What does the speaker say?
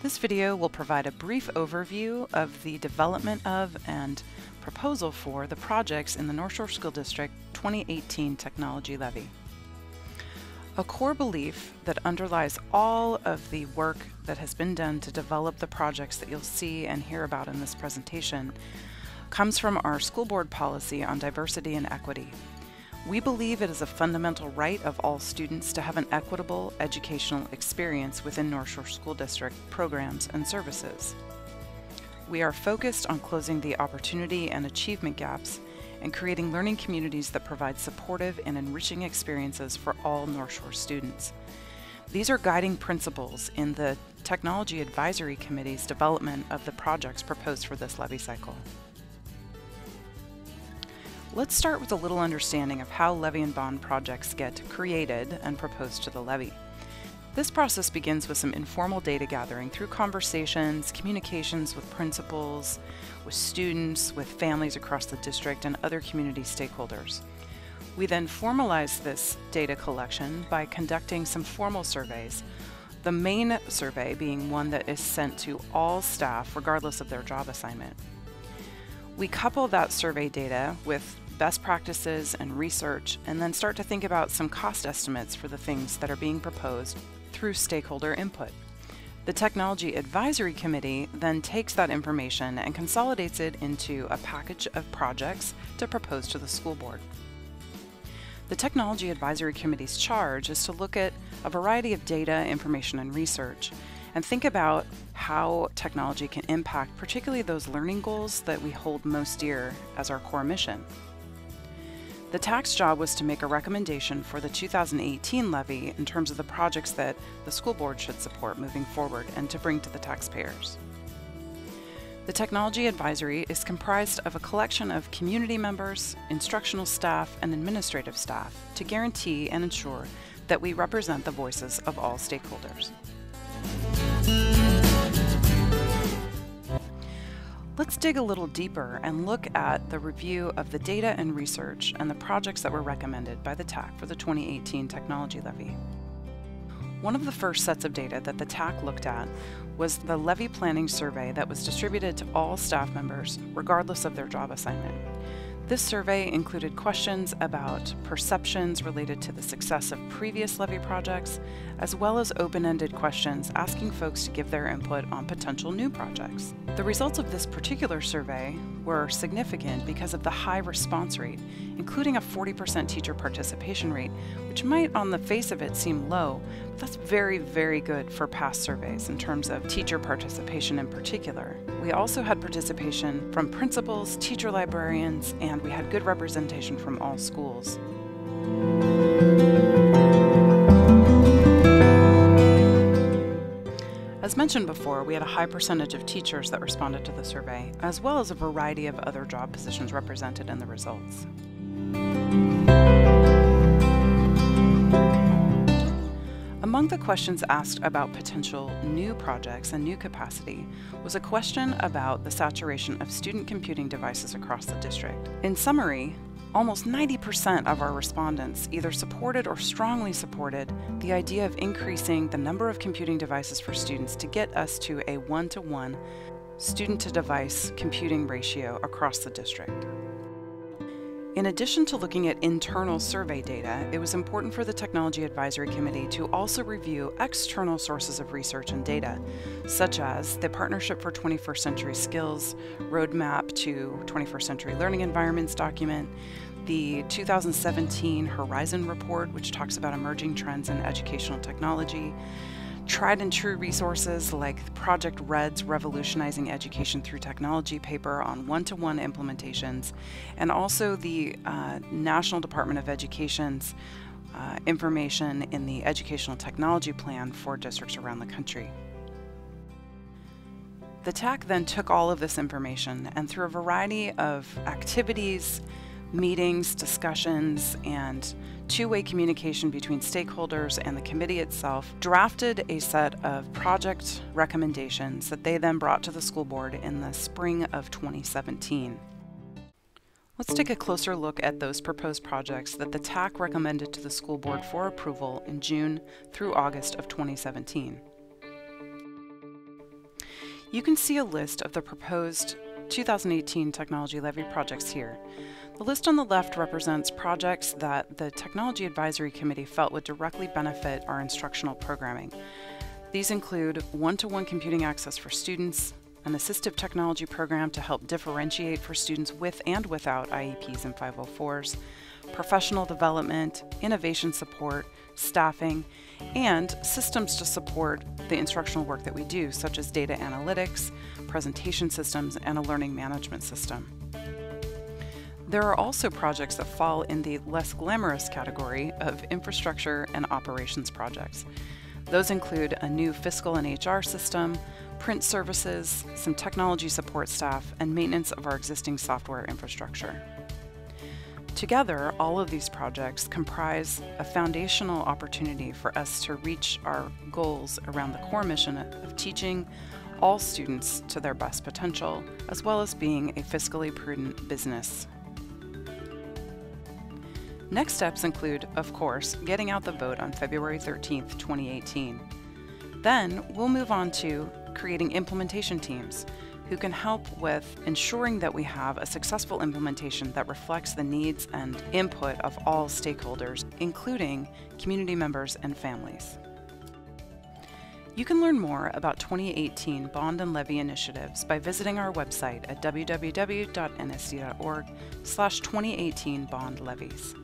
This video will provide a brief overview of the development of and proposal for the projects in the North Shore School District 2018 Technology Levy. A core belief that underlies all of the work that has been done to develop the projects that you'll see and hear about in this presentation comes from our school board policy on diversity and equity. We believe it is a fundamental right of all students to have an equitable educational experience within North Shore School District programs and services. We are focused on closing the opportunity and achievement gaps and creating learning communities that provide supportive and enriching experiences for all North Shore students. These are guiding principles in the Technology Advisory Committee's development of the projects proposed for this levy cycle. Let's start with a little understanding of how levy and bond projects get created and proposed to the levy. This process begins with some informal data gathering through conversations, communications with principals, with students, with families across the district, and other community stakeholders. We then formalize this data collection by conducting some formal surveys, the main survey being one that is sent to all staff regardless of their job assignment. We couple that survey data with best practices and research, and then start to think about some cost estimates for the things that are being proposed through stakeholder input. The Technology Advisory Committee then takes that information and consolidates it into a package of projects to propose to the school board. The Technology Advisory Committee's charge is to look at a variety of data, information, and research, and think about how technology can impact particularly those learning goals that we hold most dear as our core mission. The TAC's job was to make a recommendation for the 2018 levy in terms of the projects that the school board should support moving forward and to bring to the taxpayers. The Technology Advisory is comprised of a collection of community members, instructional staff, and administrative staff to guarantee and ensure that we represent the voices of all stakeholders. Let's dig a little deeper and look at the review of the data and research and the projects that were recommended by the TAC for the 2018 Technology Levy. One of the first sets of data that the TAC looked at was the levy planning survey that was distributed to all staff members regardless of their job assignment. This survey included questions about perceptions related to the success of previous levy projects, as well as open-ended questions asking folks to give their input on potential new projects. The results of this particular survey were significant because of the high response rate, including a 40% teacher participation rate, which might on the face of it seem low, but that's very, very good for past surveys in terms of teacher participation in particular. We also had participation from principals, teacher librarians, and we had good representation from all schools. As mentioned before, we had a high percentage of teachers that responded to the survey, as well as a variety of other job positions represented in the results. Among the questions asked about potential new projects and new capacity was a question about the saturation of student computing devices across the district. In summary, almost 90% of our respondents either supported or strongly supported the idea of increasing the number of computing devices for students to get us to a 1-to-1 student-to-device computing ratio across the district. In addition to looking at internal survey data, it was important for the Technology Advisory Committee to also review external sources of research and data, such as the Partnership for 21st Century Skills Roadmap to 21st Century Learning Environments document, the 2017 Horizon Report, which talks about emerging trends in educational technology, tried and true resources like Project Red's Revolutionizing Education Through Technology paper on one-to-one implementations, and also the National Department of Education's information in the Educational Technology Plan for districts around the country. The TAC then took all of this information and through a variety of activities, meetings, discussions, and two-way communication between stakeholders and the committee itself, drafted a set of project recommendations that they then brought to the school board in the spring of 2017. Let's take a closer look at those proposed projects that the TAC recommended to the school board for approval in June through August of 2017. You can see a list of the proposed 2018 Technology Levy projects here. The list on the left represents projects that the Technology Advisory Committee felt would directly benefit our instructional programming. These include one-to-one computing access for students, an assistive technology program to help differentiate for students with and without IEPs and 504s, professional development, innovation support, staffing, and systems to support the instructional work that we do, such as data analytics, presentation systems, and a learning management system. There are also projects that fall in the less glamorous category of infrastructure and operations projects. Those include a new fiscal and HR system, print services, some technology support staff, and maintenance of our existing software infrastructure. Together, all of these projects comprise a foundational opportunity for us to reach our goals around the core mission of teaching all students to their best potential, as well as being a fiscally prudent business. Next steps include, of course, getting out the vote on February 13th, 2018. Then we'll move on to creating implementation teams who can help with ensuring that we have a successful implementation that reflects the needs and input of all stakeholders, including community members and families. You can learn more about 2018 bond and levy initiatives by visiting our website at www.nsd.org/2018 bond levies.